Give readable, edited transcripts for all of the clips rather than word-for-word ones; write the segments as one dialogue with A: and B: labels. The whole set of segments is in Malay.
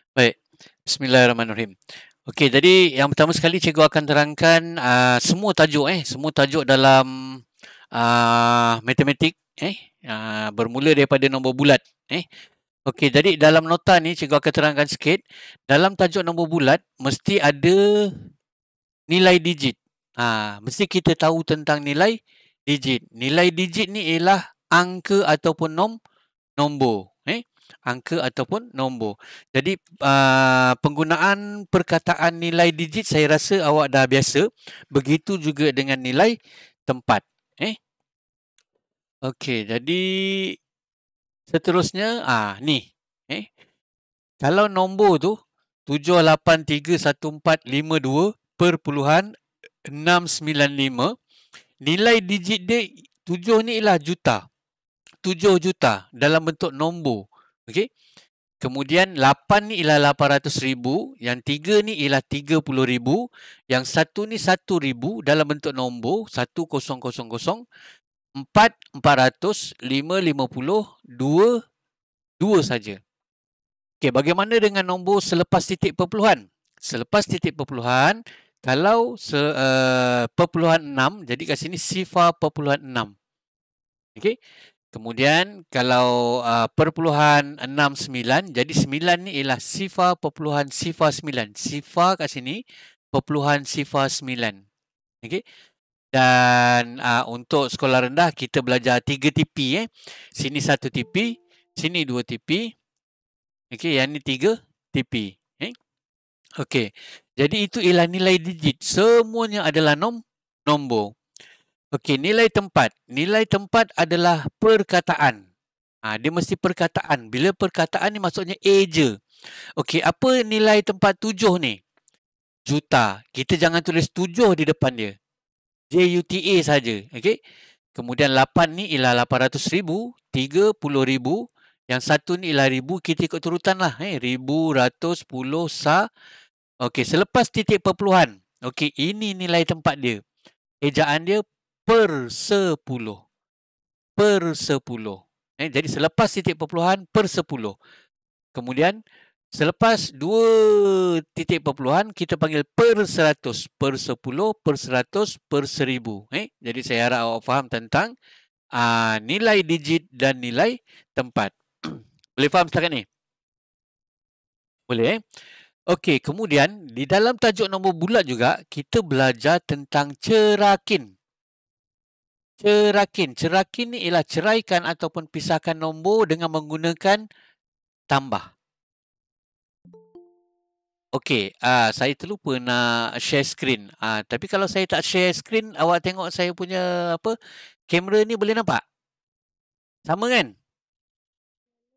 A: Baik, bismillahirrahmanirrahim. Okey, jadi yang pertama sekali cikgu akan terangkan semua tajuk dalam matematik bermula daripada nombor bulat eh. Okey, jadi dalam nota ni cikgu akan terangkan sikit. Dalam tajuk nombor bulat mesti ada nilai digit. Mesti kita tahu tentang nilai digit. Nilai digit ni ialah angka ataupun nombor. Angka ataupun nombor. Jadi penggunaan perkataan nilai digit saya rasa awak dah biasa. Begitu juga dengan nilai tempat. Okey, jadi seterusnya ni. Kalau nombor tu 7831452695, nilai digit dia 7 ni ialah juta. 7 juta dalam bentuk nombor. Okey. Kemudian 8 ni ialah 800,000, yang 3 ni ialah 30,000, yang 1 ni 1,000 dalam bentuk nombor 1000, 4 400, 5 50, 2 2 saja. Okey, bagaimana dengan nombor selepas titik perpuluhan? Selepas titik perpuluhan, kalau perpuluhan 6, jadi kat sini sifar perpuluhan 6. Okey. Kemudian kalau perpuluhan 69, jadi 9 ni ialah sifar perpuluhan sifar 9. Sifar kat sini, perpuluhan sifar 9. Okey. Dan untuk sekolah rendah, kita belajar 3 tipi. Sini 1 tipi, sini 2 tipi. Okey, yang ni 3 tipi. Okey. Jadi itu ialah nilai digit. Semuanya adalah nombor. Okey, nilai tempat. Nilai tempat adalah perkataan. Dia mesti perkataan. Bila perkataan ni maksudnya A je. Okey, apa nilai tempat 7 ni? Juta. Kita jangan tulis 7 di depan dia. JUTA saja. Okey. Kemudian 8 ni ialah 800,000, 30,000. Yang 1 ni ialah 1,000. Kita ikut turutan lah. 1,000, ratus, 10, Okey, selepas titik perpuluhan. Okey, ini nilai tempat dia. Ejaan dia per 10. Per 10. Jadi selepas titik perpuluhan per 10. Kemudian selepas 2 titik perpuluhan kita panggil per 100. Per 10, per 100, per 1000. Jadi saya harap awak faham tentang nilai digit dan nilai tempat. Boleh faham setakat ni? Boleh. Okey, kemudian di dalam tajuk nombor bulat juga kita belajar tentang cerakin. Cerakin ni ialah ceraikan ataupun pisahkan nombor dengan menggunakan tambah. Okey, saya terlupa nak share screen. Tapi kalau saya tak share screen, awak tengok saya punya kamera ni boleh nampak? Sama kan?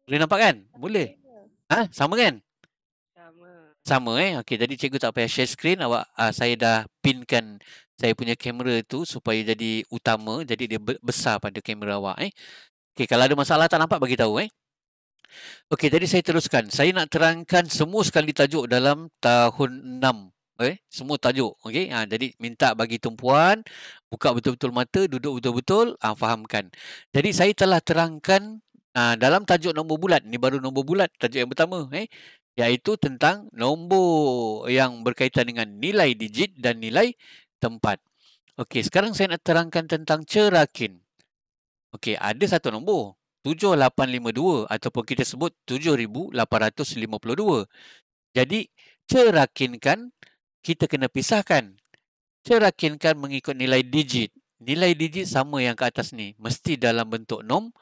A: Boleh nampak kan? Boleh. Sama kan? Sama Okey, jadi cikgu tak payah share screen. Saya dah pinkan saya punya kamera tu supaya jadi utama, jadi dia besar pada kamera awak Okey, kalau ada masalah tak nampak bagi tahu Okey, jadi saya teruskan. Saya nak terangkan semua sekali tajuk dalam tahun 6. Semua tajuk. Okey, jadi minta bagi tumpuan, buka betul-betul mata, duduk betul-betul, fahamkan. Jadi saya telah terangkan dalam tajuk nombor bulat. Ni baru nombor bulat, tajuk yang pertama iaitu tentang nombor yang berkaitan dengan nilai digit dan nilai tempat. Okey, sekarang saya nak terangkan tentang cerakin. Okey, ada satu nombor 7852 ataupun kita sebut 7852. Jadi cerakinkan, kita kena pisahkan. Cerakinkan mengikut nilai digit. Nilai digit sama yang ke atas ni, mesti dalam bentuk nombor.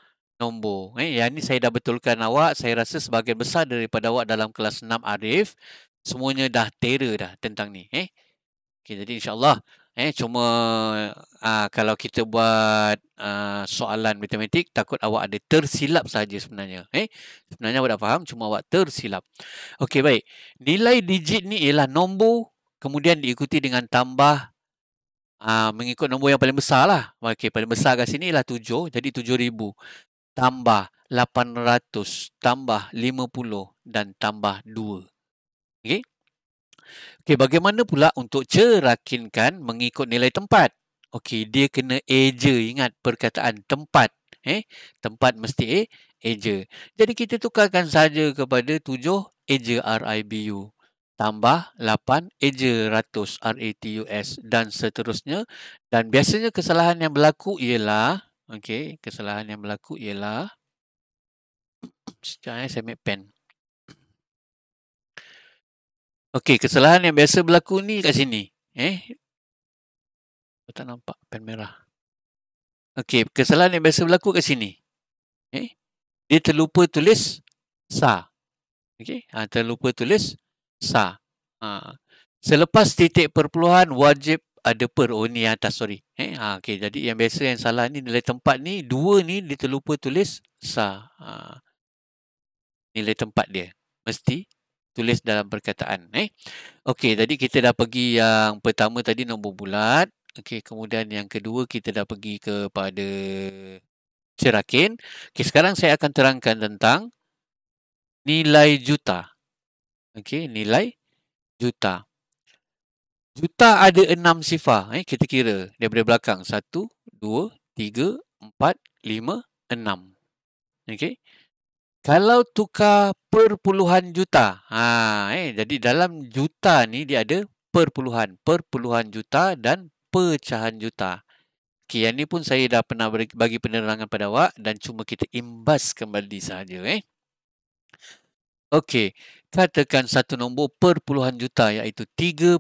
A: Yang ni saya dah betulkan awak. Saya rasa sebahagian besar daripada awak dalam kelas 6 Arif semuanya dah tera dah tentang ni. Okay, jadi insyaAllah cuma kalau kita buat soalan matematik, takut awak ada tersilap saja sebenarnya. Sebenarnya awak dah faham, cuma awak tersilap. Okey, baik. Nilai digit ni ialah nombor, kemudian diikuti dengan tambah mengikut nombor yang paling besar lah. Okey, paling besar kat sini ialah 7, jadi 7,000. Tambah 800, tambah 50 dan tambah 2. Okey? Okey, bagaimana pula untuk cerakinkan mengikut nilai tempat? Okey, dia kena eja. Ingat perkataan tempat. Tempat mesti eja. Jadi kita tukarkan saja kepada 7 eja RIBU. Tambah 8 eja ratus RATUS dan seterusnya. Dan biasanya kesalahan yang berlaku ialah, okey, kesalahan yang berlaku ialah, sekejap saya ambil pen. Okey, kesalahan yang biasa berlaku ni kat sini. Tak nampak pen merah. Okey, kesalahan yang biasa berlaku kat sini. Dia terlupa tulis sa. Okey, terlupa tulis sa. Selepas titik perpuluhan wajib ada per. Oh ni atas, sorry. Okey, jadi yang biasa yang salah ni nilai tempat ni, 2 ni dia terlupa tulis sa. Nilai tempat dia. Mesti tulis dalam perkataan. Okey, tadi kita dah pergi yang pertama tadi nombor bulat. Okey, kemudian yang kedua kita dah pergi kepada cerakin. Okey, sekarang saya akan terangkan tentang nilai juta. Okey, nilai juta. Juta ada 6 sifar. Kita kira daripada belakang. 1, 2, 3, 4, 5, 6. Okey. Kalau tukar perpuluhan juta. Jadi dalam juta ni dia ada perpuluhan. Perpuluhan juta dan pecahan juta. Okey, yang ni pun saya dah pernah bagi penerangan pada awak dan cuma kita imbas kembali sahaja. Okey, katakan satu nombor perpuluhan juta iaitu 3.92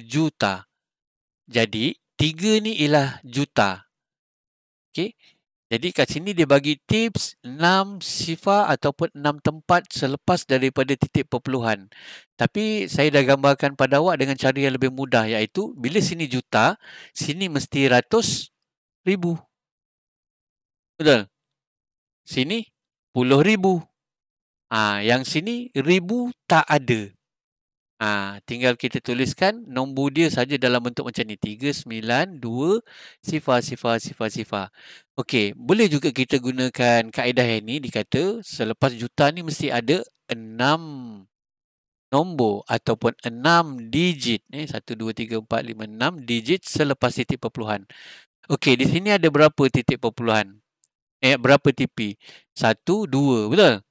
A: juta. Jadi, 3 ni ialah juta. Okey, jadi kat sini dia bagi tips 6 sifar ataupun 6 tempat selepas daripada titik perpuluhan. Tapi saya dah gambarkan pada awak dengan cara yang lebih mudah iaitu bila sini juta, sini mesti ratus ribu. Betul? Sini puluh ribu. Yang sini ribu tak ada. Tinggal kita tuliskan nombor dia saja dalam bentuk macam ni. 392 sifar. Okey, boleh juga kita gunakan kaedah yang ni. Dikata selepas juta ni mesti ada 6 nombor ataupun 6 digit. 1, 2, 3, 4, 5, 6 digit selepas titik perpuluhan. Okey, di sini ada berapa titik perpuluhan? Berapa tipi? 1, 2. Betul?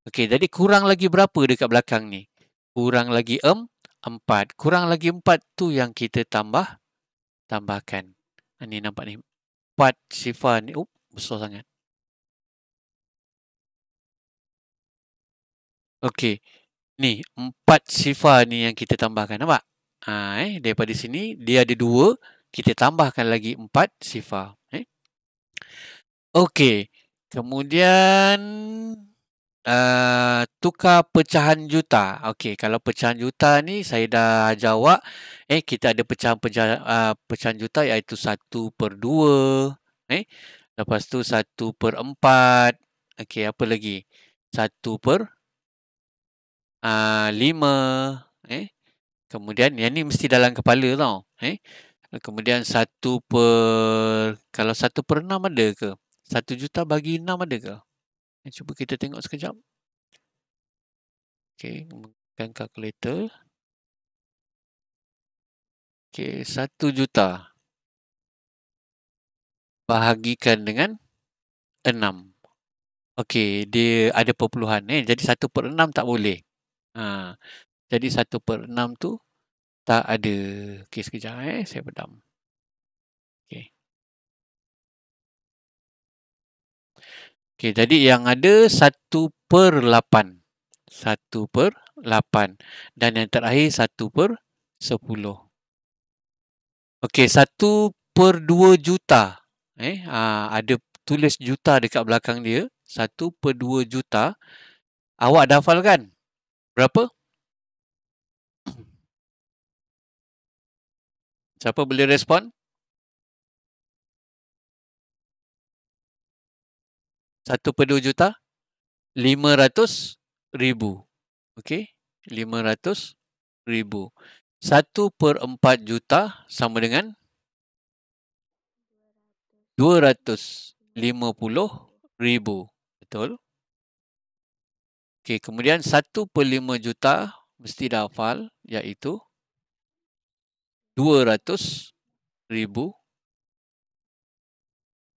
A: Okey, jadi kurang lagi berapa dekat belakang ni? Kurang lagi 4. Kurang lagi 4 tu yang kita tambahkan. Ni nampak ni. 4 sifar ni. Besar sangat. Okey. Ni 4 sifar ni yang kita tambahkan. Nampak? Daripada sini dia ada 2. Kita tambahkan lagi 4 sifar. Okey. Kemudian tukar pecahan juta. Okey, kalau pecahan juta ni saya dah jawab. Kita ada pecahan juta iaitu 1/2. Lepas tu 1/4. Okey, apa lagi? 1/5. Kemudian yang ni mesti dalam kepala tau. Kemudian kalau 1/6 ada ke? 1 juta bagi 6 ada ke? Cuba kita tengok sekejap. Okey, gunakan kalkulator. Okey, 1 juta bahagikan dengan 6. Okey, dia ada perpuluhan. Jadi 1/6 tak boleh. Jadi 1/6 tu tak ada. Okey, sekejap saya pedam. Okey. Okey, jadi yang ada 1/8. 1/8. Dan yang terakhir 1/10. Okey, 1/2 juta. Ada tulis juta dekat belakang dia. 1/2 juta. Awak dah hafal kan? Berapa? Siapa boleh respon? 1/2 juta? 500,000. Okey, 500,000. 1/4 juta sama dengan 250,000. Betul? Okey, kemudian 1/5 juta mesti dah hafal iaitu 200,000.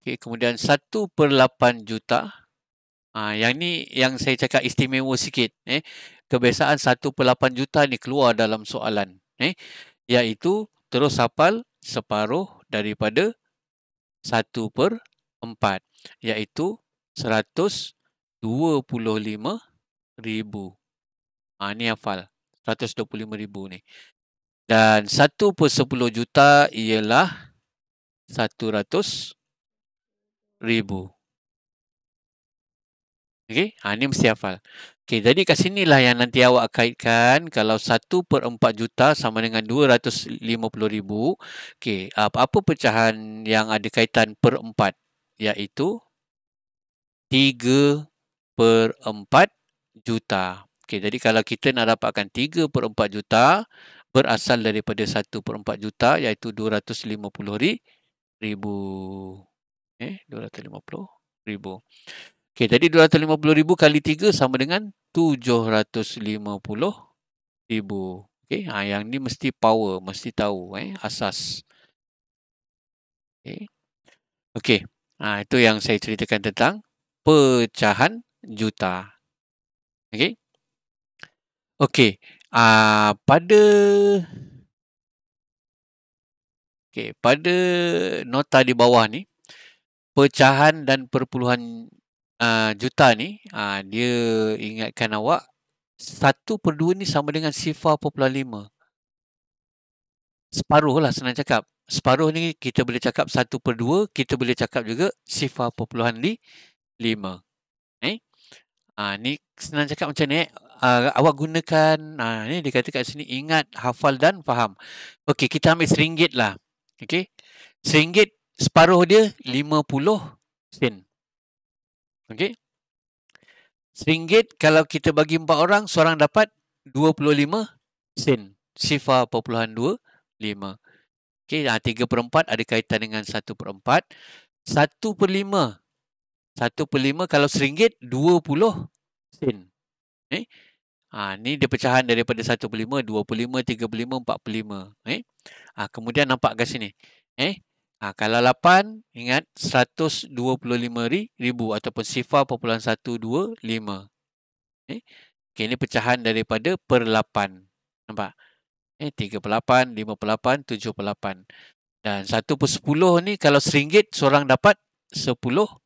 A: Okey, kemudian 1/8 juta Yang ni yang saya cakap istimewa sikit. Kebiasaan 1/8 juta ni keluar dalam soalan. Iaitu terus hafal separuh daripada 1/4. Iaitu 125,000. Ni hafal. 125,000 ni. Dan 1/10 juta ialah 100,000. Okey, ni mesti hafal. Okey, jadi kat sinilah yang nanti awak kaitkan kalau 1/4 juta sama dengan 250,000. Okey, apa pecahan yang ada kaitan per 4? Iaitu 3/4 juta. Okey, jadi kalau kita nak dapatkan 3/4 juta berasal daripada 1/4 juta iaitu 250,000. 250,000. Okey, jadi 250,000 kali 3 sama dengan 750,000. Okey, yang ni mesti power, mesti tahu asas. Okey. Okey. Itu yang saya ceritakan tentang pecahan juta. Okey. Okey. Pada nota di bawah ni, pecahan dan perpuluhan juta ni, dia ingatkan awak 1/2 ni sama dengan 0.5. Separuh lah senang cakap. Separuh ni kita boleh cakap 1/2, kita boleh cakap juga 0.5. Ni senang cakap macam ni. Awak gunakan, ni dia kata kat sini ingat, hafal dan faham. Okey, kita ambil RM1 lah. Okey. RM1 separuh dia 50 sen. Okey. RM1 kalau kita bagi 4 orang, seorang dapat 25 sen. 0.25. Okey, 3/4 ada kaitan dengan 1/4. 1/5. 1/5 kalau RM1, 20 sen. Ni dia pecahan daripada 1/5, 25, 35, 45. Kemudian nampak kat sini. Kalau 8, ingat 125,000 ataupun 0.125. Okey, ni pecahan daripada per 8. Nampak? 3/8, 5/8, 7/8. Dan 1/10 ni kalau RM1, seorang dapat 10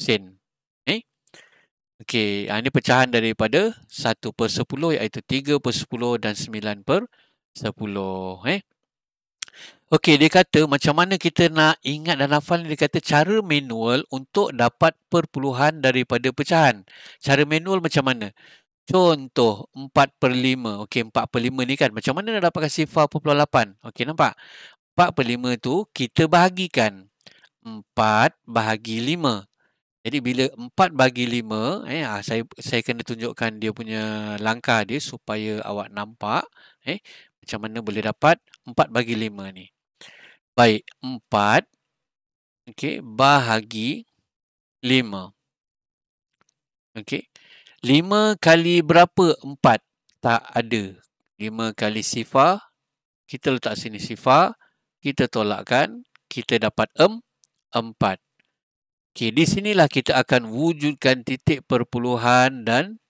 A: sen. Okey, ini pecahan daripada 1/10 iaitu 3/10 dan 9/10. Okey, dia kata macam mana kita nak ingat dan hafal ni, dia kata cara manual untuk dapat perpuluhan daripada pecahan. Cara manual macam mana? Contoh 4/5. Okey, 4/5 ni kan macam mana nak dapatkan 0.8? Okey, nampak? 4/5 tu kita bahagikan 4/5. Jadi bila 4/5, saya kena tunjukkan dia punya langkah dia supaya awak nampak macam mana boleh dapat 4/5 ni. Baik, 4 bahagi 5. Okey. 5 kali berapa 4? Tak ada. 5 kali sifar, kita letak sini sifar, kita tolakkan, kita dapat 4. Okey, di sinilah kita akan wujudkan titik perpuluhan dan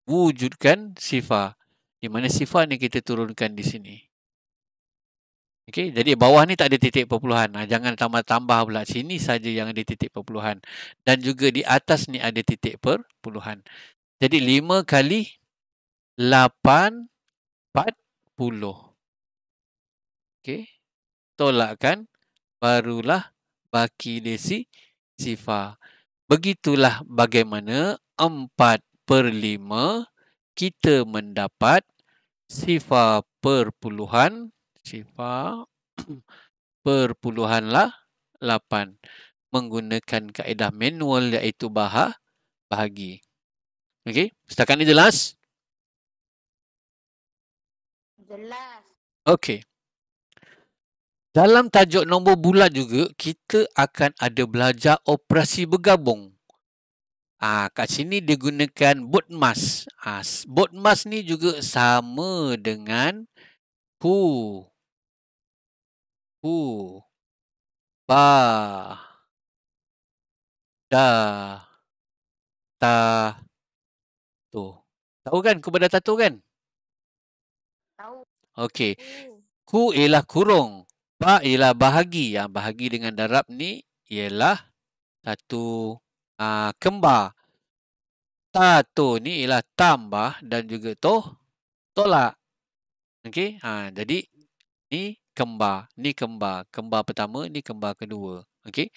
A: wujudkan sifar. Di mana sifar ni kita turunkan di sini. Okey, jadi bawah ni tak ada titik perpuluhan. Jangan tambah-tambah pula. Sini saja yang ada titik perpuluhan. Dan juga di atas ni ada titik perpuluhan. Jadi 5 kali 8, 40. Okey, tolakkan, barulah baki desi sifar. Begitulah bagaimana 4/5 kita mendapat sifar perpuluhan 8 menggunakan kaedah manual iaitu bahagi. Okey, setakat ni jelas?
B: Jelas.
A: Okey. Dalam tajuk nombor bulat juga, kita akan ada belajar operasi bergabung. Kat sini digunakan BODMAS. BODMAS ni juga sama dengan who, ba, da, Tato. Tahu kan kubadatato kan?
B: Tahu.
A: Okey. Ku ialah kurung. Ba ialah bahagi. Yang bahagi dengan darab ni ialah satu kembar. Tato ni ialah tambah dan juga tolak. Okey. Jadi ni kembar. Ni kembar. Kembar pertama, ni kembar kedua. Okey.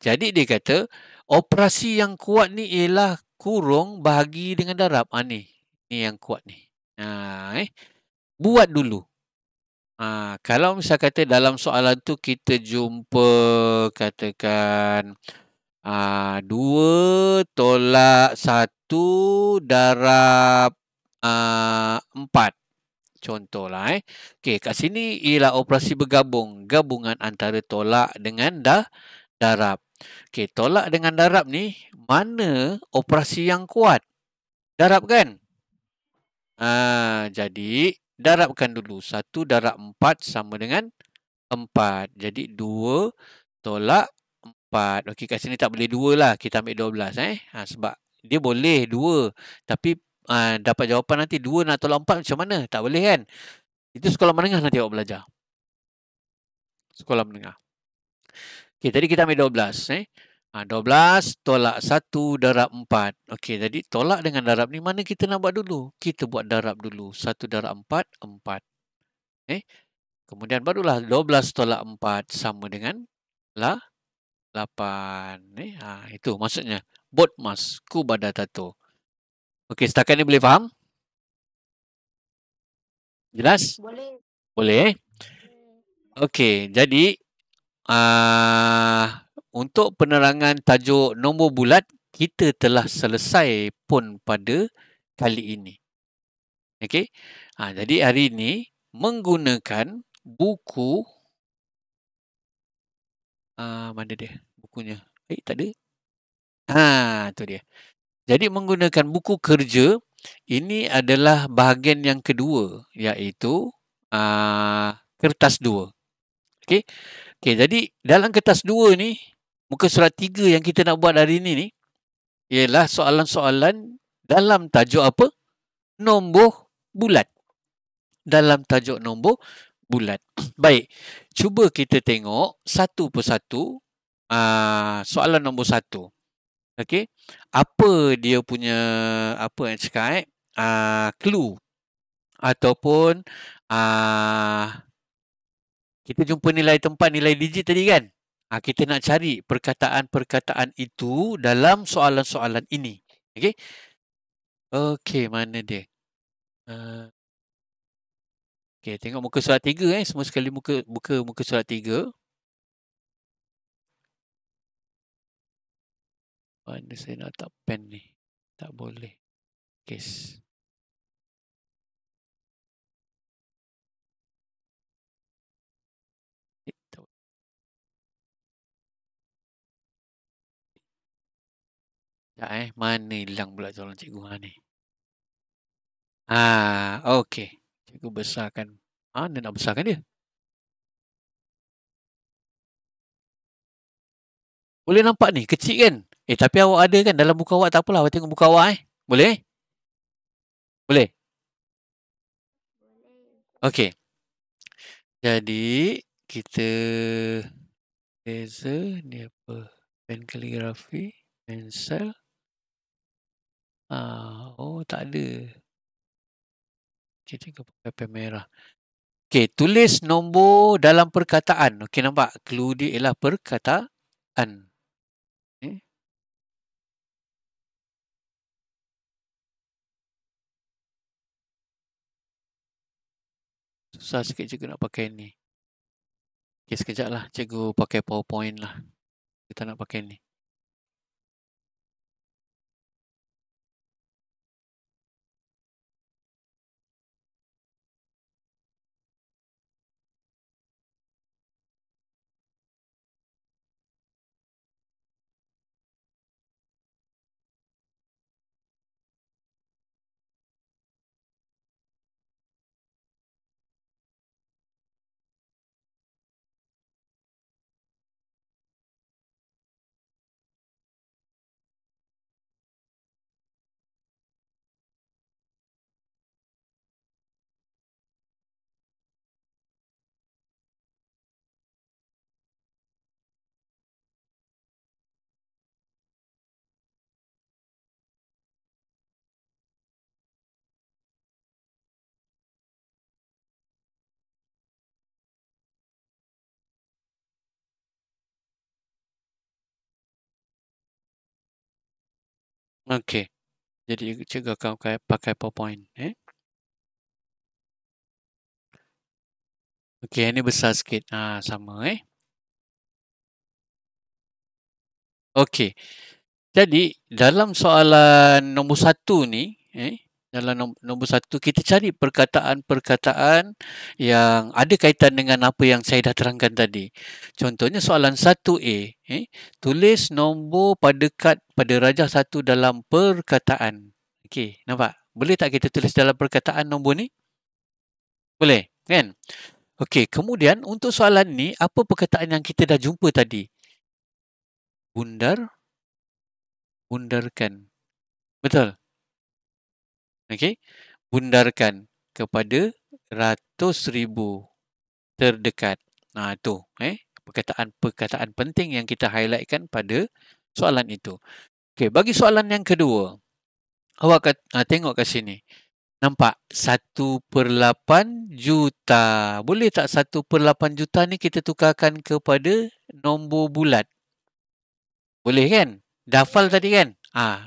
A: Jadi dia kata operasi yang kuat ni ialah kurung bahagi dengan darab. Ni. Ni yang kuat ni. Buat dulu. Kalau misal kata dalam soalan tu kita jumpa katakan 2 tolak 1 darab 4. Contohlah. Okey, kat sini ialah operasi bergabung. Gabungan antara tolak dengan darab. Okey, tolak dengan darab ni mana operasi yang kuat? Darab kan? Jadi darabkan dulu. 1 darab 4 sama dengan 4. Jadi 2 tolak 4. Okey, kat sini tak boleh 2 lah. Kita ambil 12 sebab dia boleh 2. Tapi dapat jawapan nanti 2 nak tolak 4 macam mana? Tak boleh kan? Itu sekolah menengah nanti awak belajar. Sekolah menengah. Okey, tadi kita ambil 12 12 tolak 1 darab 4. Okey, jadi tolak dengan darab ni mana kita nak buat dulu? Kita buat darab dulu. 1 darab 4, 4. Kemudian barulah 12 tolak 4 sama dengan 8. Itu maksudnya. Bodmas kubadatato. Okey, setakat ni boleh faham? Jelas?
B: Boleh.
A: Boleh. Okey, jadi untuk penerangan tajuk nombor bulat, kita telah selesai pun pada kali ini. Okey. Jadi hari ini menggunakan buku mana dia bukunya? Tak ada. Tu dia. Jadi menggunakan buku kerja, ini adalah bahagian yang kedua, iaitu kertas 2. Okey. Okey, jadi dalam kertas 2 ni, muka surat 3 yang kita nak buat hari ini ni, ialah soalan-soalan dalam tajuk apa? Nombor bulat. Dalam tajuk nombor bulat. Baik, cuba kita tengok satu persatu soalan nombor 1. Okey. Apa dia punya clue ataupun kita jumpa nilai tempat, nilai digit tadi kan? Kita nak cari perkataan-perkataan itu dalam soalan-soalan ini. Okey. Okey, mana dia? Okey, tengok muka surat 3 semua sekali buka muka surat 3. Mana saya nak letak pen ni? Tak boleh. Kes. Mana hilang pula soalan cikgu ni? Okey. Cikgu besarkan. Mana nak besarkan dia? Boleh nampak ni, kecil kan? Tapi awak ada kan dalam buku awak, tak apalah. Awak tengok buku awak Boleh? Boleh? Okey. Jadi, kita laser ni apa? Pen kaligrafi, pensel. Tak ada. Kita pakai pen merah. Okey, tulis nombor dalam perkataan. Okey, nampak? Clue dia ialah perkataan. Susah sikit cikgu nak pakai ni. Okey, sekejap lah. Cikgu pakai PowerPoint lah. Kita nak pakai ni. Okey. Jadi cikgu akan pakai PowerPoint. Okey, ini besar sikit. Sama. Okey. Jadi dalam soalan nombor 1 ni, dalam nombor 1 kita cari perkataan-perkataan yang ada kaitan dengan apa yang saya dah terangkan tadi. Contohnya soalan 1A, tulis nombor pada kad pada rajah 1 dalam perkataan. Okey, nampak? Boleh tak kita tulis dalam perkataan nombor ni? Boleh, kan? Okey, kemudian untuk soalan ni, apa perkataan yang kita dah jumpa tadi? Bundarkan. Betul? Okey. Bundarkan kepada ratus ribu terdekat. Tu. Perkataan-perkataan penting yang kita highlightkan pada soalan itu. Okey, bagi soalan yang kedua. Awak tengok kat sini. Nampak? 1/8 juta. Boleh tak 1/8 juta ni kita tukarkan kepada nombor bulat? Boleh kan? Dah hafal tadi kan?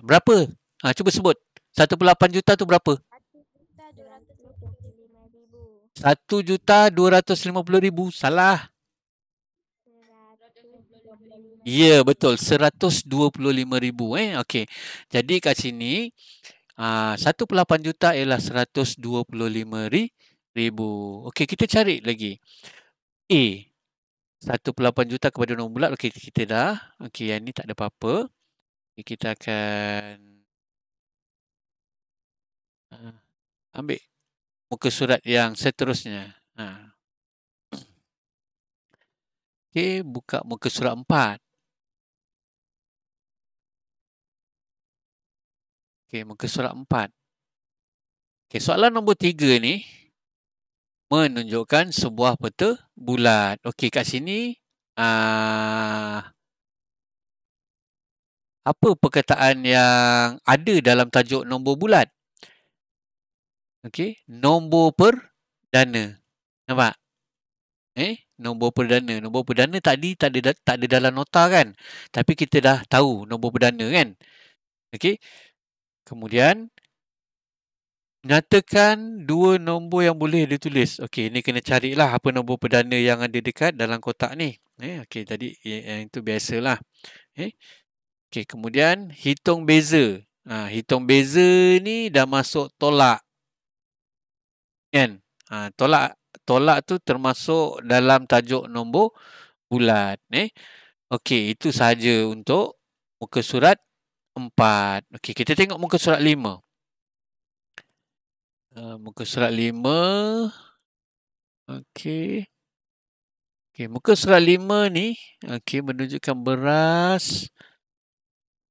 A: Berapa? Cuba sebut. 1/8 juta tu berapa? 1,250,000. Salah. Ya, betul. 125,000. Okey. Jadi kat sini 1/8 juta ialah 125,000. Okey, kita cari lagi. A. 1/8 juta kepada nombor bulat. Okey, kita dah. Okey, yang ni tak ada apa-apa. Kita akan ambil muka surat yang seterusnya. Okey, buka muka surat 4. Okey, muka surat 4. Okey, soalan nombor 3 ni menunjukkan sebuah peta bulat. Okey, kat sini apa perkataan yang ada dalam tajuk nombor bulat? Okey, nombor perdana. Nampak? Nombor perdana. Nombor perdana tadi tak ada dalam nota kan? Tapi kita dah tahu nombor perdana kan? Okey. Kemudian nyatakan dua nombor yang boleh ditulis. Okey, ni kena carilah apa nombor perdana yang ada dekat dalam kotak ni. Okey, tadi yang itu biasalah. Okey, kemudian hitung beza. Hitung beza ni dah masuk tolak. Kan? Tolak tu termasuk dalam tajuk nombor bulat. Okey, itu sahaja untuk muka surat 4. Okey, kita tengok muka surat 5. Muka surat 5. Okey. Okey, muka surat 5 ni menunjukkan beras.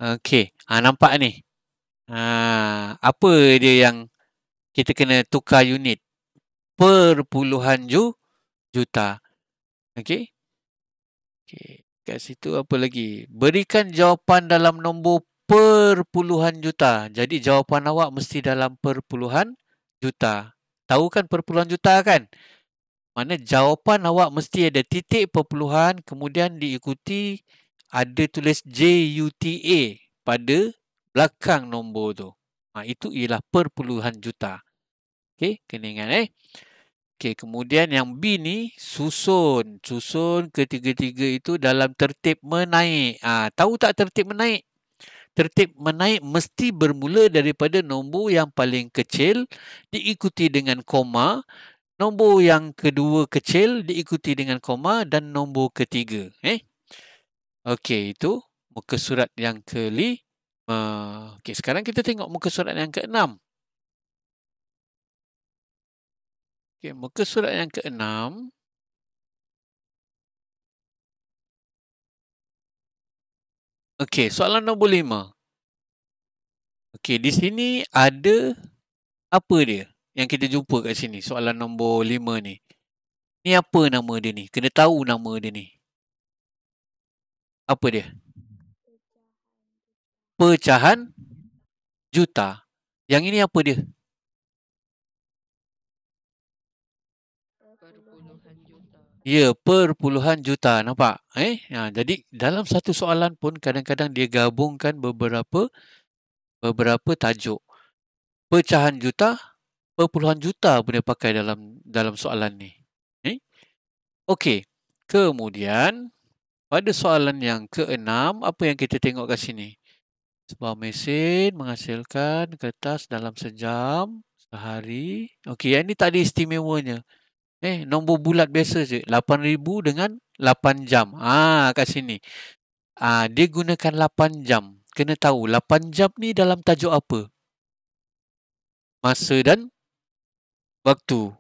A: Okey, nampak ni. Apa dia yang kita kena tukar unit? Perpuluhan juta. Okey. Okey, kat situ apa lagi? Berikan jawapan dalam nombor perpuluhan juta. Jadi jawapan awak mesti dalam perpuluhan juta. Tahu kan perpuluhan juta kan? Mana jawapan awak mesti ada titik perpuluhan, kemudian diikuti ada tulis JUTA pada belakang nombor tu. Itu ialah perpuluhan juta. Okey, kena ingat Okey, kemudian yang B ni susun. Susun ketiga-tiga itu dalam tertib menaik. Tahu tak tertib menaik? Tertib menaik mesti bermula daripada nombor yang paling kecil diikuti dengan koma, nombor yang kedua kecil diikuti dengan koma dan nombor ketiga. Okey, itu muka surat yang ke-5. Okey, sekarang kita tengok muka surat yang ke-6. Okey, muka surat yang ke-6. Okey, soalan nombor 5. Okey, di sini ada apa dia yang kita jumpa kat sini, soalan nombor 5 ni. Ni apa nama dia ni? Kena tahu nama dia ni. Apa dia? Pecahan juta. Yang ini apa dia? Ya, perpuluhan juta. Nampak? Jadi dalam satu soalan pun kadang-kadang dia gabungkan beberapa beberapa tajuk. Pecahan juta, perpuluhan juta pun dia pakai dalam soalan ni. Okey. Kemudian pada soalan yang ke-6, apa yang kita tengok kat sini? Sebuah mesin menghasilkan kertas dalam sejam, sehari. Okey, yang ni tak ada istimewanya. Nombor bulat biasa je. 8,000 dengan 8 jam. Kat sini. Dia gunakan 8 jam. Kena tahu 8 jam ni dalam tajuk apa? Masa dan waktu.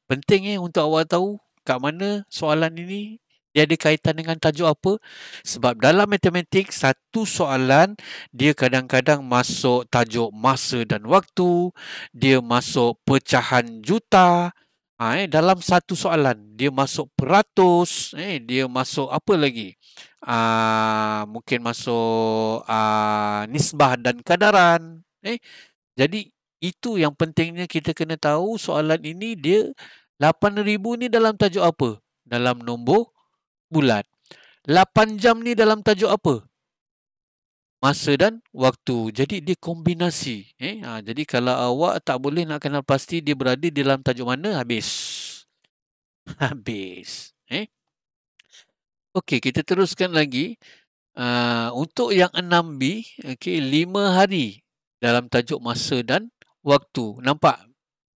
A: Penting untuk awak tahu kat mana soalan ini dia ada kaitan dengan tajuk apa. Sebab dalam matematik, satu soalan dia kadang-kadang masuk tajuk masa dan waktu. Dia masuk pecahan juta. Dalam satu soalan. Dia masuk peratus. Dia masuk apa lagi? Mungkin masuk nisbah dan kadaran. Jadi itu yang pentingnya kita kena tahu soalan ini dia 8,000 ni dalam tajuk apa? Dalam nombor bulat. 8 jam ni dalam tajuk apa? Masa dan waktu. Jadi dia kombinasi. Jadi kalau awak tak boleh nak kenal pasti dia berada dalam tajuk mana, habis. Habis. Okey, kita teruskan lagi. Untuk yang 6B, 5 hari dalam tajuk masa dan waktu. Nampak?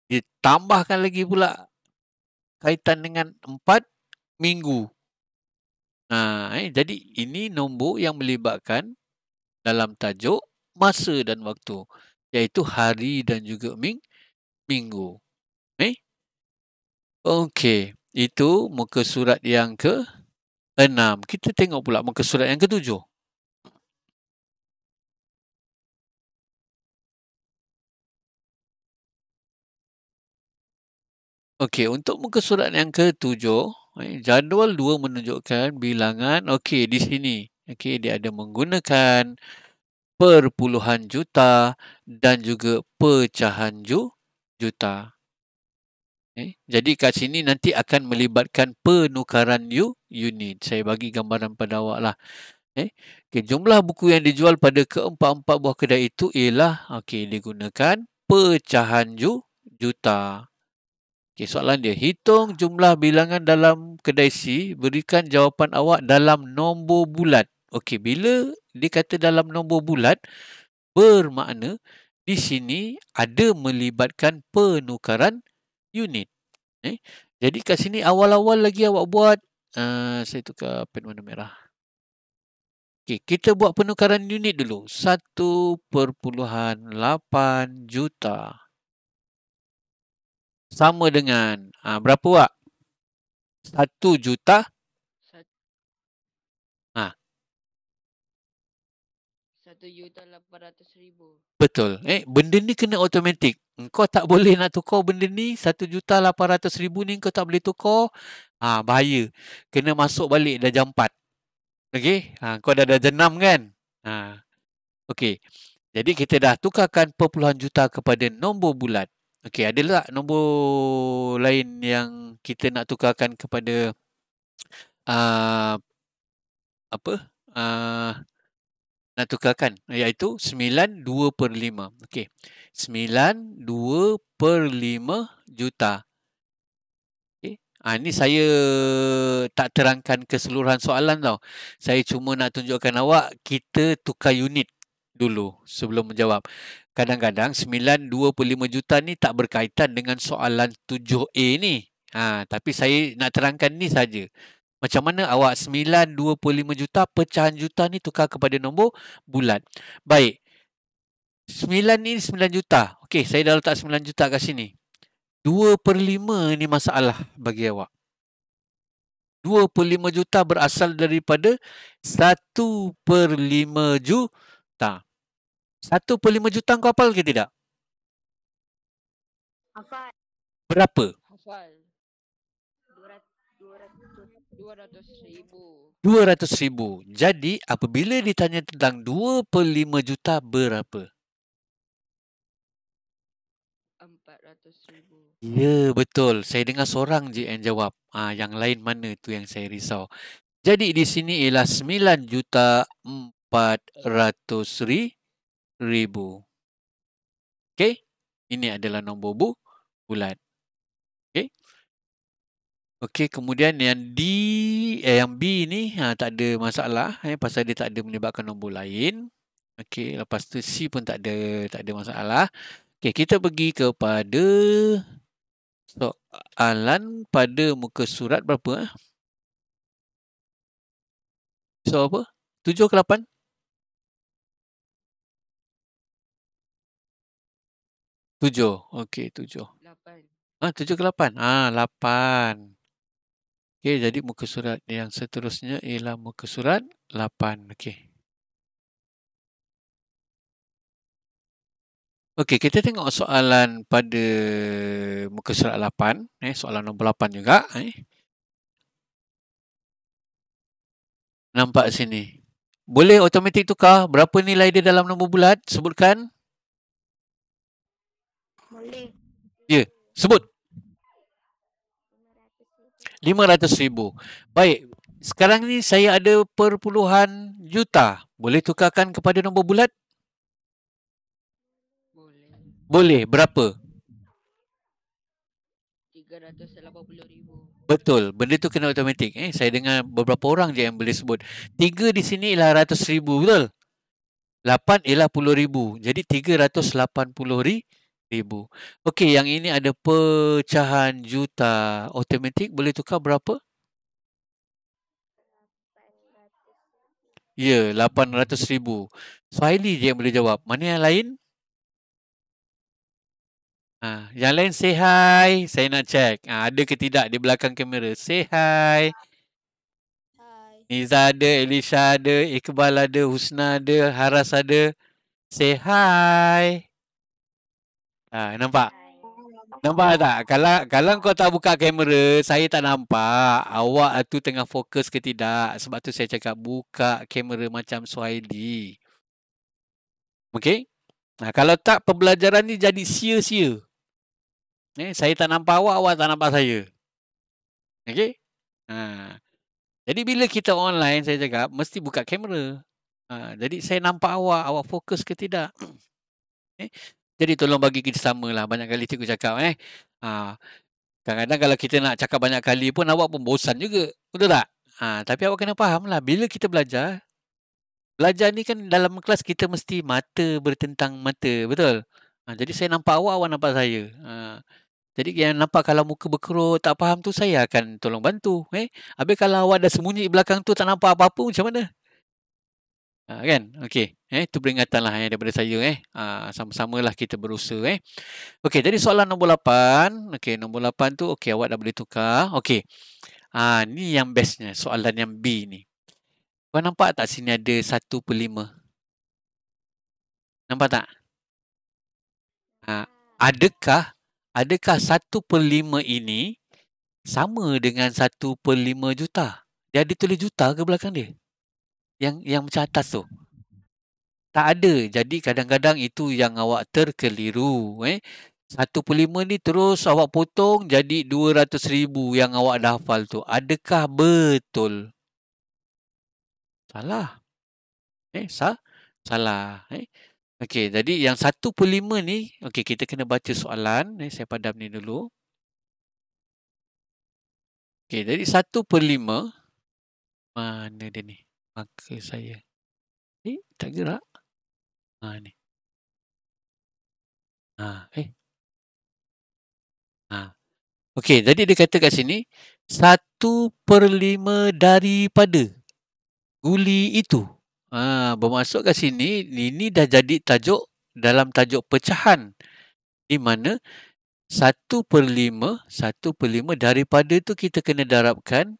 A: Dia tambahkan lagi pula kaitan dengan 4 minggu. Jadi ini nombor yang melibatkan dalam tajuk masa dan waktu, iaitu hari dan juga minggu. Okey, itu muka surat yang ke-6. Kita tengok pula muka surat yang ke-7. Okey, untuk muka surat yang ke-7, jadual 2 menunjukkan bilangan. Okey, di sini. Dia ada menggunakan perpuluhan juta dan juga pecahan juta. Jadi kat sini nanti akan melibatkan penukaran unit. Saya bagi gambaran pada awak lah. Jumlah buku yang dijual pada keempat-empat buah kedai itu ialah digunakan pecahan juta. Soalan dia, hitung jumlah bilangan dalam kedai C, berikan jawapan awak dalam nombor bulat. Bila dia kata dalam nombor bulat, bermakna di sini ada melibatkan penukaran unit. Jadi kat sini awal-awal lagi awak buat, saya tukar pen warna merah. Kita buat penukaran unit dulu. 1.8 juta. Sama dengan berapa Wak? 1 juta.
B: 1,800,000.
A: Betul. Benda ni kena automatik. Engkau tak boleh nak tukar benda ni. 1,800,000 ni engkau tak boleh tukar. Bahaya. Kena masuk balik dah jam 4. Okey. Kau dah jam 6 kan? Okey. Jadi kita dah tukarkan perpuluhan juta kepada nombor bulat. Ada tak nombor lain yang kita nak tukarkan kepada nak tukarkan, iaitu 9/2/5. 9/2/5 juta. Ni saya tak terangkan keseluruhan soalan tau. Saya cuma nak tunjukkan awak kita tukar unit dulu sebelum menjawab. Kadang-kadang 9/2/5 juta ni tak berkaitan dengan soalan 7A ni. Tapi saya nak terangkan ni saja. Macam mana awak 9/2/5 juta pecahan juta ni tukar kepada nombor bulat. Baik. 9 ni 9 juta. Saya dah letak 9 juta kat sini. 2/5 ni masalah bagi awak. 2/5 juta berasal daripada 1/5 juta. 1/5 juta kau hafal ke tidak?
B: Hafal.
A: Berapa?
B: Hafal. 200,000.
A: 200,000. Jadi apabila ditanya tentang 2/5 juta berapa?
B: 400,000.
A: Ya, betul. Saya dengar seorang je yang jawab. Yang lain mana tu yang saya risau. Jadi di sini ialah 9,400,000. Okey? Ini adalah nombor bulat. Okey? Okey, kemudian yang yang B ni tak ada masalah pasal dia tak ada melibatkan nombor lain. Okey, lepas tu C pun tak ada masalah. Okey, kita pergi kepada soalan pada muka surat berapa? So apa? 7 ke 8? 7. Okey, 7.
B: 8.
A: 7 ke 8? 8. Okey, jadi muka surat yang seterusnya ialah muka surat 8. Okey. Okey, kita tengok soalan pada muka surat 8. Soalan nombor 8 juga. Nampak sini. Boleh automatik tukar berapa nilai dia dalam nombor bulat? Sebutkan.
B: Boleh.
A: Ya, sebut. 500,000. Baik. Sekarang ni saya ada perpuluhan juta. Boleh tukarkan kepada nombor bulat? Boleh. Berapa?
B: 380,000.
A: Betul. Benda tu kena automatik. Saya dengar beberapa orang je yang boleh sebut. 3 di sini ialah 100,000. Betul? 8 ialah 10,000. Jadi 380,000. Okey, yang ini ada pecahan juta. Automatik boleh tukar berapa? Ya, 800,000. Suhaili je yang boleh jawab. Mana yang lain? Yang lain say hi. Saya nak check. Ada ke tidak di belakang kamera? Say hi.
B: Hai.
A: Niza ada, Elisha ada, Iqbal ada, Husna ada, Haras ada. Say hi. Nampak? Nampak tak? Kalau kau tak buka kamera, saya tak nampak awak tu tengah fokus ke tidak. Sebab tu saya cakap buka kamera macam Suhaili. Okey? Kalau tak, pembelajaran ni jadi sia-sia. Saya tak nampak awak, awak tak nampak saya. Okey? Jadi bila kita online, saya cakap, mesti buka kamera. Jadi saya nampak awak, awak fokus ke tidak. Jadi tolong bagi kita samalah. Banyak kali cikgu cakap. Kadang-kadang kalau kita nak cakap banyak kali pun, awak pun bosan juga. Betul tak? Tapi awak kena faham lah. Bila kita belajar ni kan dalam kelas kita mesti mata bertentang mata. Betul? Jadi saya nampak awak, awak nampak saya. Jadi yang nampak kalau muka berkerut, tak faham tu, saya akan tolong bantu. Habis kalau awak dah sembunyi belakang tu, tak nampak apa-apa, macam mana? Kan? Okey. Itu peringatan lah daripada saya. Sama-samalah kita berusaha. Okey, jadi soalan nombor 8. Okey, nombor 8 tu, okey, awak dah boleh tukar. Okey. Ni yang bestnya, soalan yang B ni. Kau nampak tak sini ada 1/5? Nampak tak? Adakah 1/5 ini sama dengan 1/5 juta? Dia ada tulis juta ke belakang dia? Yang macam atas tu. Tak ada. Jadi kadang-kadang itu yang awak terkeliru. 1/5 ni terus awak potong jadi 200,000 yang awak dah hafal tu. Adakah betul? Salah. Salah. Okey, jadi yang 1/5 ni, okey, kita kena baca soalan. Saya padam ni dulu. Okey, jadi 1/5. Mana dia ni? Maka saya. Tak gerak. Ni. Okey, jadi dia kata kat sini 1/5 daripada guli itu. Bermaksud kat sini ini dah jadi tajuk dalam tajuk pecahan, di mana 1/5 daripada tu kita kena darabkan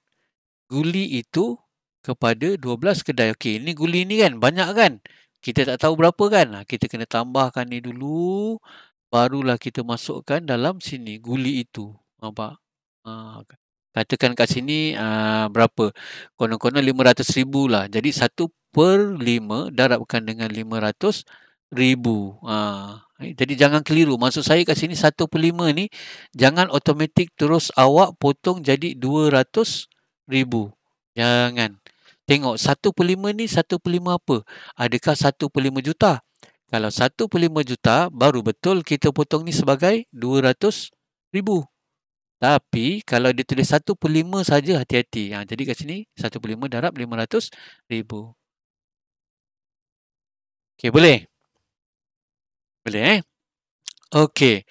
A: guli itu kepada 12 kedai. Okey, ini guli ni kan banyak kan? Kita tak tahu berapa kan? Kita kena tambahkan ni dulu, barulah kita masukkan dalam sini guli itu. Nampak? Katakan kat sini berapa? Konon-konon 500,000 lah. Jadi 1/5 darabkan dengan 500,000. Jadi jangan keliru. Maksud saya kat sini 1/5 ni jangan automatik terus awak potong jadi 200,000. Jangan. Tengok 1/5 ni 1/5 apa? Adakah 1/5 juta? Kalau 1/5 juta, baru betul kita potong ni sebagai 200,000. Tapi kalau dia tulis 1/5 saja, hati-hati. Jadi kat sini 1/5 darab 500,000. Okey, boleh? Boleh Okey.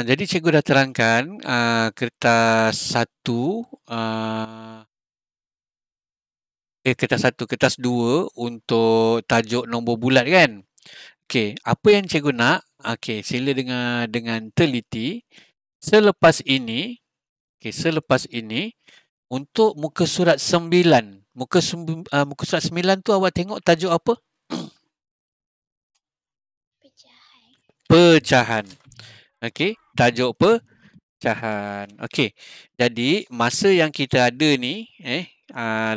A: Jadi cikgu dah terangkan kertas 1, kertas 1, kertas 2 untuk tajuk nombor bulat kan? Okey, apa yang cikgu nak? Okey, sila dengan teliti. Selepas ini, untuk muka surat 9, muka surat 9 tu awak tengok tajuk apa? Pecahan. Okey, tajuk pecahan. Okey. Jadi masa yang kita ada ni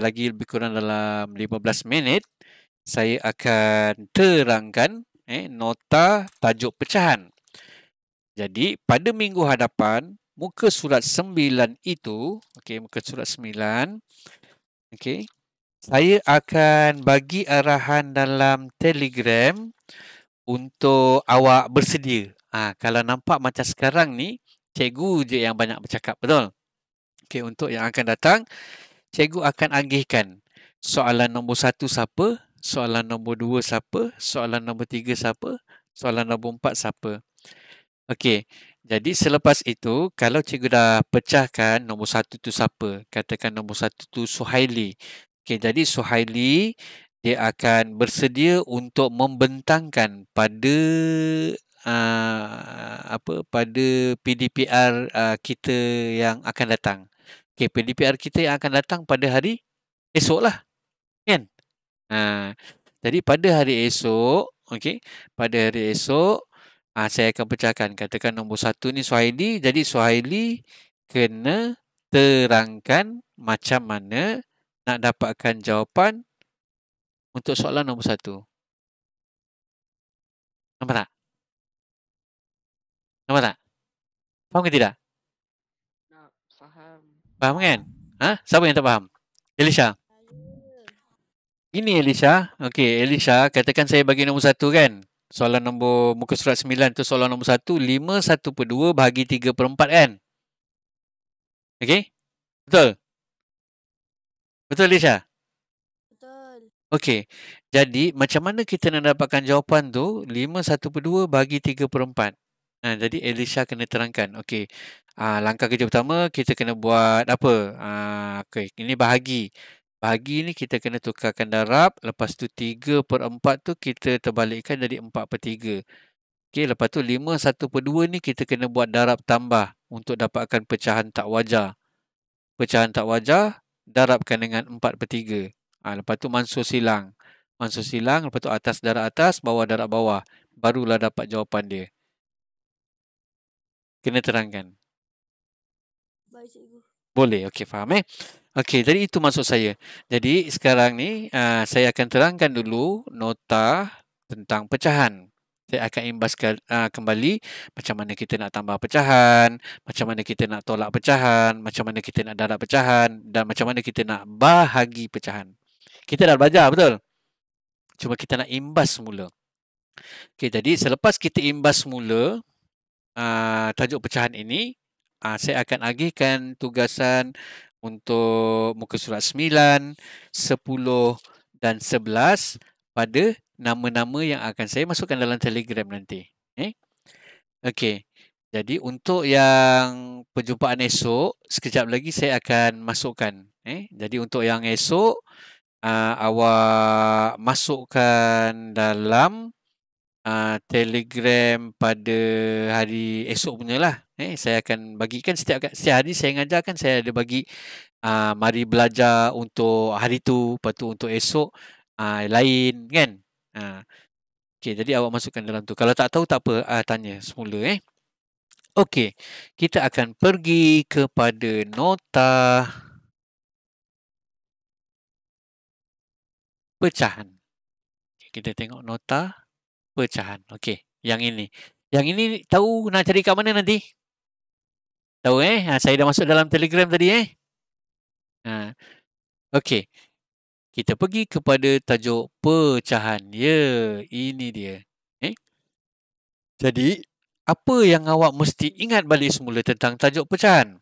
A: lagi lebih kurang dalam 15 minit, saya akan terangkan nota tajuk pecahan. Jadi pada minggu hadapan, muka surat 9 itu, muka surat 9, saya akan bagi arahan dalam Telegram untuk awak bersedia. Kalau nampak macam sekarang ni, cikgu je yang banyak bercakap, betul? Untuk yang akan datang, cikgu akan agihkan soalan nombor 1 siapa, soalan nombor 2 siapa, soalan nombor 3 siapa, soalan nombor 4 siapa. Okey, jadi selepas itu, kalau cikgu dah pecahkan nombor 1 tu siapa, katakan nombor 1 tu Suhaili. Jadi Suhaili, dia akan bersedia untuk membentangkan pada pada PDPR kita yang akan datang. PDPR kita yang akan datang pada hari esok lah. Kan? Jadi pada hari esok, pada hari esok, saya akan pecahkan. Katakan nombor 1 ni Suhaili. Jadi Suhaili kena terangkan macam mana nak dapatkan jawapan untuk soalan nombor 1. Nampak tak? Nampak tak? Faham ke tidak?
B: Faham.
A: Faham kan? Siapa yang tak faham? Elisha? Ini Elisha. Okey, Elisha, katakan saya bagi nombor 1 kan? Soalan nombor muka surat 9 tu soalan nombor 1, 5 1/2 bahagi 3/4 kan? Okey? Betul? Betul Elisha?
B: Betul.
A: Okey. Jadi macam mana kita nak dapatkan jawapan tu 5 1/2 bahagi 3/4? Jadi Elisha kena terangkan. Okey. Langkah kerja pertama kita kena buat apa? Okey, ini bahagi. Bahagi ni kita kena tukarkan darab, lepas tu 3/4 tu kita terbalikkan jadi 4/3. Okey, lepas tu 5 1/2 ni kita kena buat darab tambah untuk dapatkan pecahan tak wajar. Pecahan tak wajar darabkan dengan 4/3. Lepas tu mansur silang. Mansur silang, lepas tu atas darab atas, bawah darab bawah. Barulah dapat jawapan dia. Kena terangkan.
B: Baik, cikgu.
A: Boleh, okey, faham Okey, jadi itu maksud saya. Jadi sekarang ni saya akan terangkan dulu nota tentang pecahan. Saya akan imbaskan kembali macam mana kita nak tambah pecahan, macam mana kita nak tolak pecahan, macam mana kita nak darab pecahan dan macam mana kita nak bahagi pecahan. Kita dah belajar, betul? Cuma kita nak imbas semula. Okey, jadi selepas kita imbas semula tajuk pecahan ini, saya akan agihkan tugasan untuk muka surat 9, 10 dan 11 pada nama-nama yang akan saya masukkan dalam Telegram nanti. Okey. Jadi untuk yang perjumpaan esok, sekejap lagi saya akan masukkan. Jadi untuk yang esok, awak masukkan dalam Telegram pada hari esok punya lah. Saya akan bagikan setiap hari saya mengajarkan, saya ada bagi mari belajar untuk hari tu, lepas tu untuk esok lain kan. Okey, jadi awak masukkan dalam tu. Kalau tak tahu tak apa, tanya semula Okey, kita akan pergi kepada nota pecahan. Kita tengok nota pecahan. Okey, yang ini. Yang ini tahu nak cari kat mana nanti? Tahu saya dah masuk dalam Telegram tadi Okey. kita pergi kepada tajuk pecahan. Ya, ini dia. Jadi, apa yang awak mesti ingat balik semula tentang tajuk pecahan?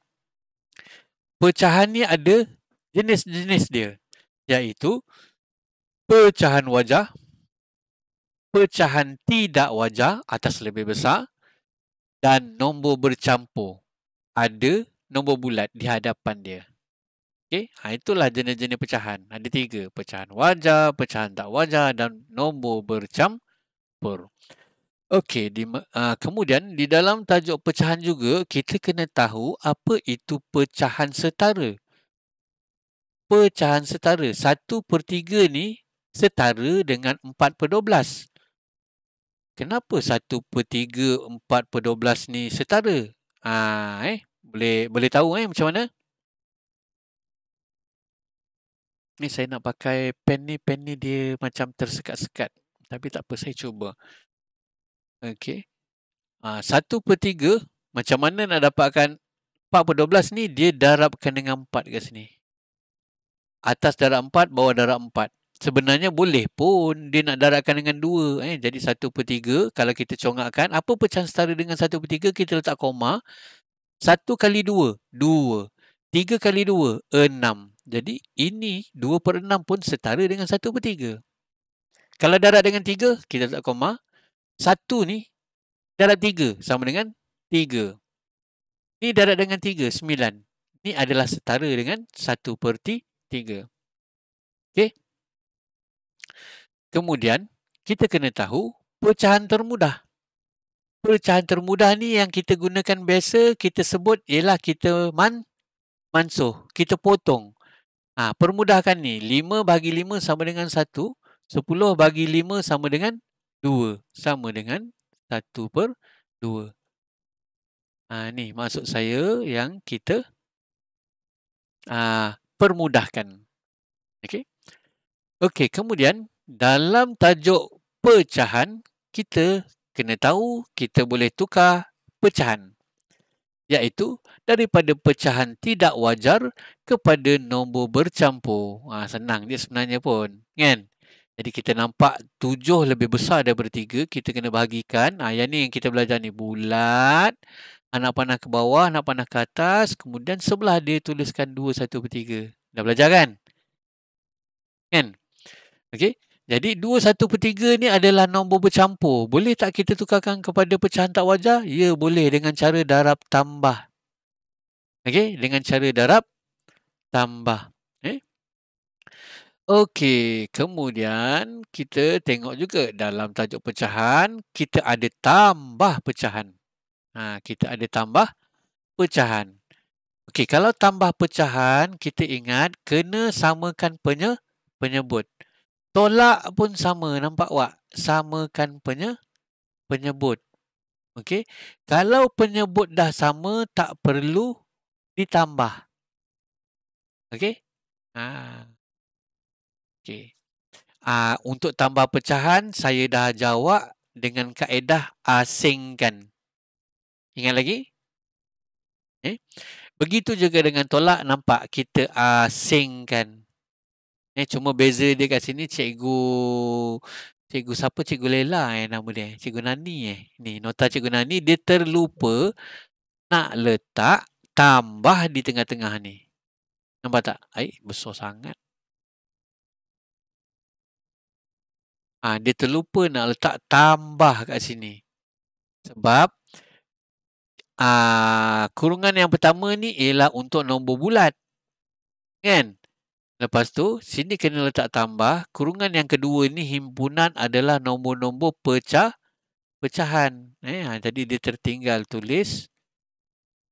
A: Pecahan ni ada jenis-jenis dia, iaitu pecahan wajah, pecahan tidak wajah atas lebih besar, dan nombor bercampur. Ada nombor bulat di hadapan dia. Okey, itulah jenis-jenis pecahan. Ada 3, pecahan wajah, pecahan tak wajah dan nombor bercampur. Okey, kemudian di dalam tajuk pecahan juga kita kena tahu apa itu pecahan setara. Pecahan setara 1/3 ni setara dengan 4/12. Kenapa 1/3 4/12 ni setara? Boleh tahu macam mana? Ni saya nak pakai pen ni dia macam tersekat-sekat. Tapi tak apa, saya cuba. Okey. 1/3 macam mana nak dapatkan 4/12 ni, dia darabkan dengan 4 kat sini. Atas darab 4, bawah darab 4. Sebenarnya boleh pun dia nak darabkan dengan 2. Jadi 1/3 kalau kita congakkan, apa pecahan setara dengan 1/3, kita letak koma. 1 kali 2, 2. 3 kali 2, 6. Jadi ini 2/6 pun setara dengan 1/3. Kalau darab dengan 3, kita letak koma. 1 ni darab 3 sama dengan 3. Ni darab dengan 3, 9. Ni adalah setara dengan 1/3. Okey. Kemudian, kita kena tahu pecahan termudah. Pecahan termudah ni yang kita gunakan biasa, kita sebut ialah kita mansuh. Kita potong. Permudahkan ni. 5 bagi 5 sama dengan 1. 10 bagi 5 sama dengan 2. Sama dengan 1/2. Ni maksud saya yang kita permudahkan. Okey. Okey, kemudian dalam tajuk pecahan, kita kena tahu kita boleh tukar pecahan. Iaitu daripada pecahan tidak wajar kepada nombor bercampur. Senang je sebenarnya pun. Kan? Jadi kita nampak 7 lebih besar daripada 3. Kita kena bahagikan. Yang ni yang kita belajar ni. Bulat. Anak panah ke bawah, anak panah ke atas. Kemudian sebelah dia tuliskan 2 1/3. Dah belajar kan? Kan? Okey. Jadi 2 1/3 ni adalah nombor bercampur. Boleh tak kita tukarkan kepada pecahan tak wajar? Ya, boleh dengan cara darab tambah. Okey, dengan cara darab tambah. Okey, kemudian kita tengok juga dalam tajuk pecahan, kita ada tambah pecahan. Kita ada tambah pecahan. Okey, kalau tambah pecahan, kita ingat kena samakan penyebut. Tolak pun sama, nampak awak? Samakan penyebut. Okey. Kalau penyebut dah sama, tak perlu ditambah. Okey? Okey. Untuk tambah pecahan, saya dah jawab dengan kaedah asingkan. Ingat lagi? Begitu juga dengan tolak, nampak kita asingkan. Cuma beza dia kat sini cikgu siapa? Cikgu Lela nama dia. Cikgu Nani Ni nota Cikgu Nani, dia terlupa nak letak tambah di tengah-tengah ni. Nampak tak? Besar sangat. Dia terlupa nak letak tambah kat sini. Sebab kurungan yang pertama ni ialah untuk nombor bulat. Kan? Lepas tu, sini kena letak tambah. Kurungan yang kedua ni himpunan adalah nombor-nombor pecahan. Jadi dia tertinggal tulis.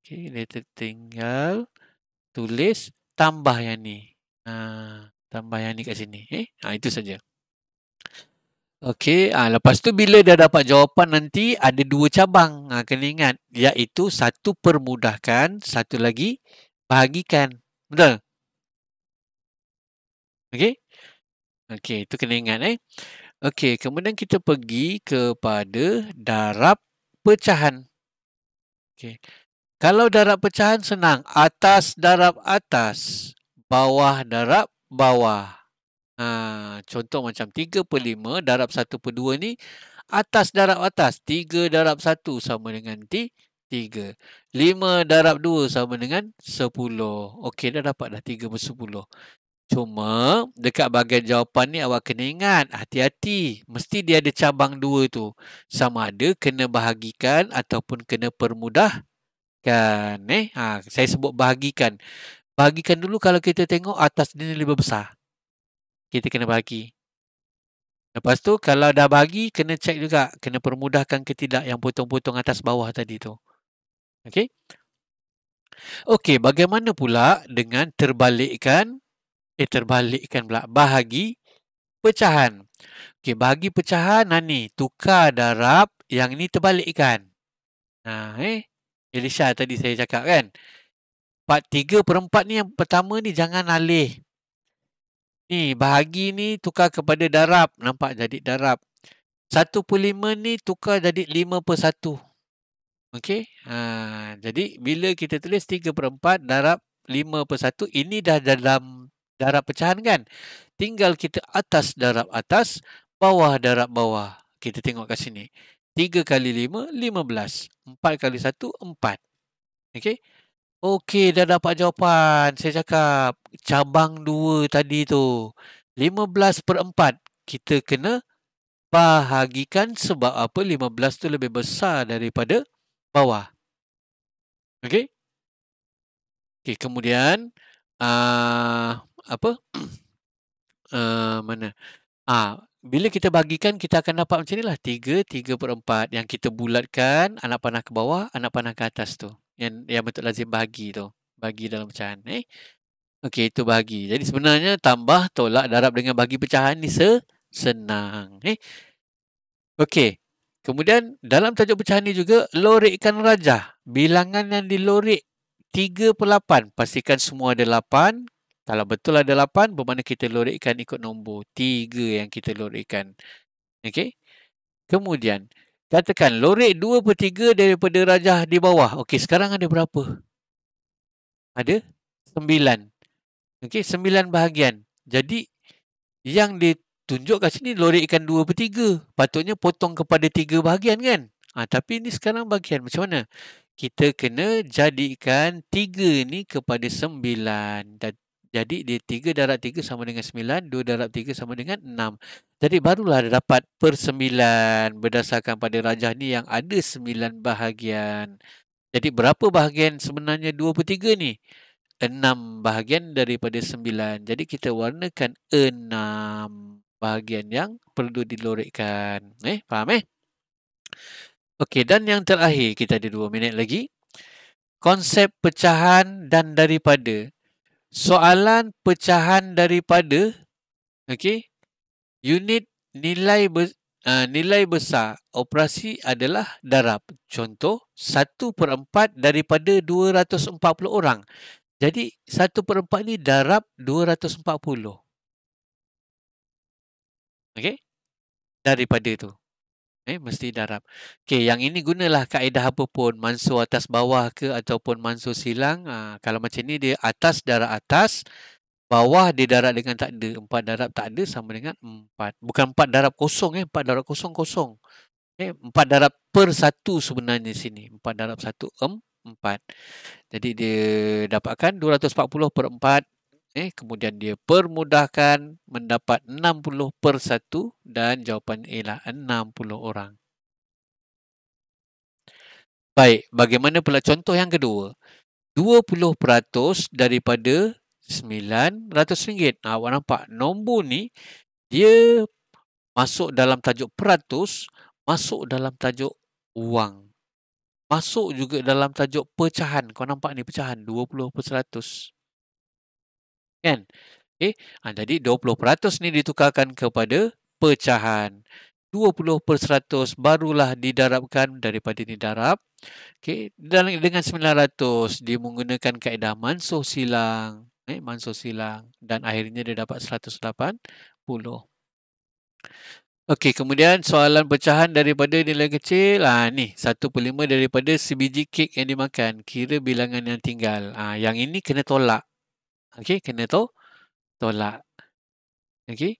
A: Okey, dia tertinggal tulis tambah yang ni. Tambah yang ni kat sini. Itu saja. Okey, lepas tu bila dah dapat jawapan nanti ada 2 cabang. Kena ingat, iaitu satu permudahkan, satu lagi bahagikan. Betul? Okey? Okey, itu kena ingat Okey, kemudian kita pergi kepada darab pecahan. Okey. Kalau darab pecahan senang, atas darab atas, bawah darab bawah. Contoh macam 3/5 darab 1/2 ni atas darab atas. 3 darab 1 sama dengan 3. 5 darab 2 sama dengan 10. Okey, dah dapat dah 3/10. Cuma dekat bahagian jawapan ni awak kena ingat, hati-hati. Mesti dia ada cabang 2 tu. Sama ada kena bahagikan ataupun kena permudahkan. Saya sebut bahagikan. Bahagikan dulu kalau kita tengok atas dia ni lebih besar. Kita kena bahagi. Lepas tu kalau dah bahagi, kena cek juga. Kena permudahkan ke tidak yang potong-potong atas bawah tadi tu. Okey? Okey, bagaimana pula dengan terbalikkan pula. Bahagi pecahan. Okey, bahagi pecahan ni. Tukar darab, yang ni terbalikkan. Elisha tadi saya cakap kan. 3/4 ni yang pertama ni jangan alih. Ni bahagi ni tukar kepada darab. Nampak jadi darab. 1/5 ni tukar jadi 5/1. Okey. Jadi bila kita tulis 3/4 darab 5/1, ini dah dalam darab pecahan kan. Tinggal kita atas darab atas, bawah darab bawah. Kita tengok kat sini. 3 kali 5, 15. 4 kali 1, 4. Okey. Okey, dah dapat jawapan. Saya cakap cabang 2 tadi tu. 15/4. Kita kena bahagikan sebab apa? 15 tu lebih besar daripada bawah. Okey? Okey, kemudian mana? Bila kita bagikan, kita akan dapat macam inilah. 3/4 yang kita bulatkan, anak panah ke bawah, anak panah ke atas tu. Yang bentuk lazim bahagi tu. Bagi dalam pecahan. Okey, itu bahagi. Jadi sebenarnya tambah, tolak, darab dengan bagi pecahan ni senang. Okey. Kemudian dalam tajuk pecahan ni juga, lorikkan rajah. Bilangan yang dilorek 3/8. Pastikan semua ada 8. Kalau betul ada 8, bermakna kita lorikkan ikut nombor 3 yang kita lorikkan. Okey. Kemudian, katakan lorek 2/3 daripada rajah di bawah. Okey, sekarang ada berapa? Ada 9. Okey, 9 bahagian. Jadi, yang ditunjuk kat sini lorikkan 2/3. Patutnya potong kepada 3 bahagian kan? Tapi ini sekarang bahagian. Macam mana? Kita kena jadikan 3 ni kepada 9. Jadi, dia 3 darab 3 sama dengan 9. 2 darab 3 sama dengan 6. Jadi, barulah dapat per 9 berdasarkan pada rajah ni yang ada 9 bahagian. Jadi, berapa bahagian sebenarnya 2/3 ni? 6 bahagian daripada 9. Jadi kita warnakan 6 bahagian yang perlu dilorikkan. Faham? Okey, dan yang terakhir, kita ada 2 minit lagi. Konsep pecahan dan daripada. Soalan pecahan daripada, okey, unit nilai besar operasi adalah darab. Contoh, 1/4 daripada 240 orang. Jadi 1/4 ni darab 240. Okey? Daripada tu. Mesti darab. Okey, yang ini gunalah kaedah apa pun. Mansur atas bawah ke ataupun mansur silang. Kalau macam ni dia atas darab atas. Bawah dia darab dengan tak ada. 4 darab tak ada sama dengan 4. Bukan 4 darab kosong. 4 darab kosong kosong. 4 darab per 1 sebenarnya sini. 4 darab 1, 4. Jadi dia dapatkan 240/4. Kemudian dia permudahkan mendapat 60/1 dan jawapan ialah 60 orang. Baik, bagaimana pula contoh yang kedua? 20% daripada RM900. Awak nampak nombor ni dia masuk dalam tajuk peratus, masuk dalam tajuk wang. Masuk juga dalam tajuk pecahan. Kau nampak ni pecahan 20%. Kan? Jadi 20% ni ditukarkan kepada pecahan. 20% barulah didarabkan daripada didarab. Dengan 900 dia menggunakan kaedah mansur silang. Mansur silang. Dan akhirnya dia dapat 180. Kemudian soalan pecahan daripada nilai kecil. Ni 1/5 daripada sebiji kek yang dimakan. Kira bilangan yang tinggal. Yang ini kena tolak. Kena tolak. Okey.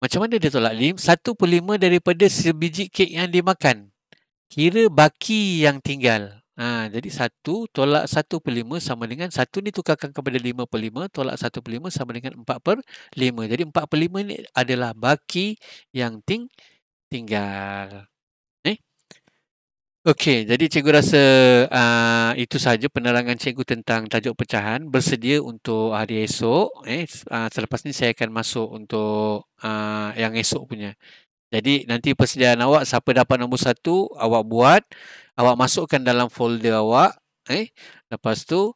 A: Macam mana dia tolak 1/5 daripada sebiji kek yang dimakan. Kira baki yang tinggal. Jadi 1 tolak 1/5 sama dengan 1 ni tukarkan kepada 5/5, tolak 1/5 sama dengan 4/5. Jadi 4/5 ni adalah baki yang tinggal. Okey, jadi cikgu rasa itu sahaja penerangan cikgu tentang tajuk pecahan. Bersedia untuk hari esok. Selepas ni saya akan masuk untuk yang esok punya. Jadi nanti persediaan awak, siapa dapat nombor 1, awak buat, awak masukkan dalam folder awak. Lepas tu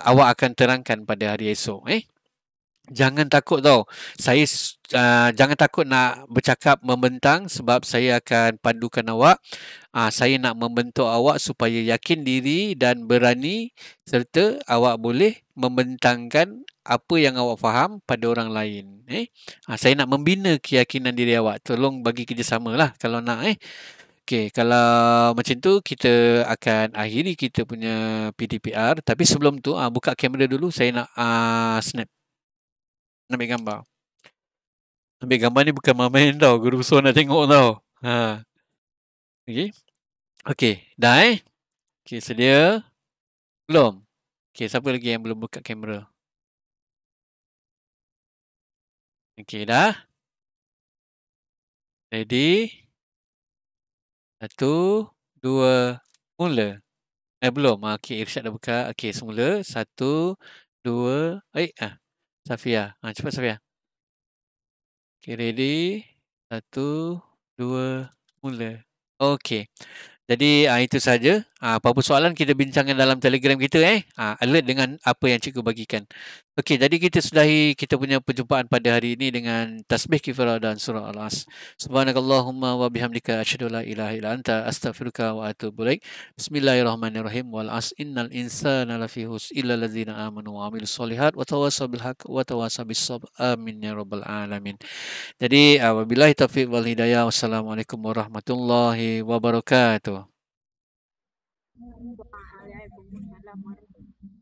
A: awak akan terangkan pada hari esok. Jangan takut tau. Saya jangan takut nak bercakap membentang sebab saya akan pandukan awak. Saya nak membentuk awak supaya yakin diri dan berani serta awak boleh membentangkan apa yang awak faham pada orang lain. Saya nak membina keyakinan diri awak. Tolong bagi kerjasama lah kalau nak. Okey, kalau macam tu kita akan akhiri kita punya PDPR. Tapi sebelum tu buka kamera dulu. Saya nak snap. Ambil gambar. Ambil gambar ni bukan main tau. Guru besar nak tengok tau. Okey. Okey. Dah Okey, sedia? Belum? Okey, siapa lagi yang belum buka kamera? Okey, dah? Ready? 1, 2, mula. Belum. Okey, Irsyad dah buka. Okey, semula. 1, 2, Safia. Cepat Safia. Okey, ready? 1, 2, mula. Okey. Jadi itu saja. Apa-apa soalan kita bincangkan dalam Telegram kita alert dengan apa yang cikgu bagikan. Okey, jadi kita sudahi kita punya perjumpaan pada hari ini dengan tasbih kifarah dan surah Al-As. Subhanakallahumma wa bihamdika asyhadu la ilaha illa anta astaghfiruka wa atubu ilaik. Bismillahirrahmanirrahim. Wal 'asr innal insana lafi khusr illa allazina amanu wa amilus solihat wa tawassaw bil haqq wa tawassaw bis sabr. Amin ya rabbal alamin. Jadi wabillahi taufiq wal hidayah. Wassalamualaikum warahmatullahi wabarakatuh.
B: Waalaikumsalam warahmatullahi wabarakatuh.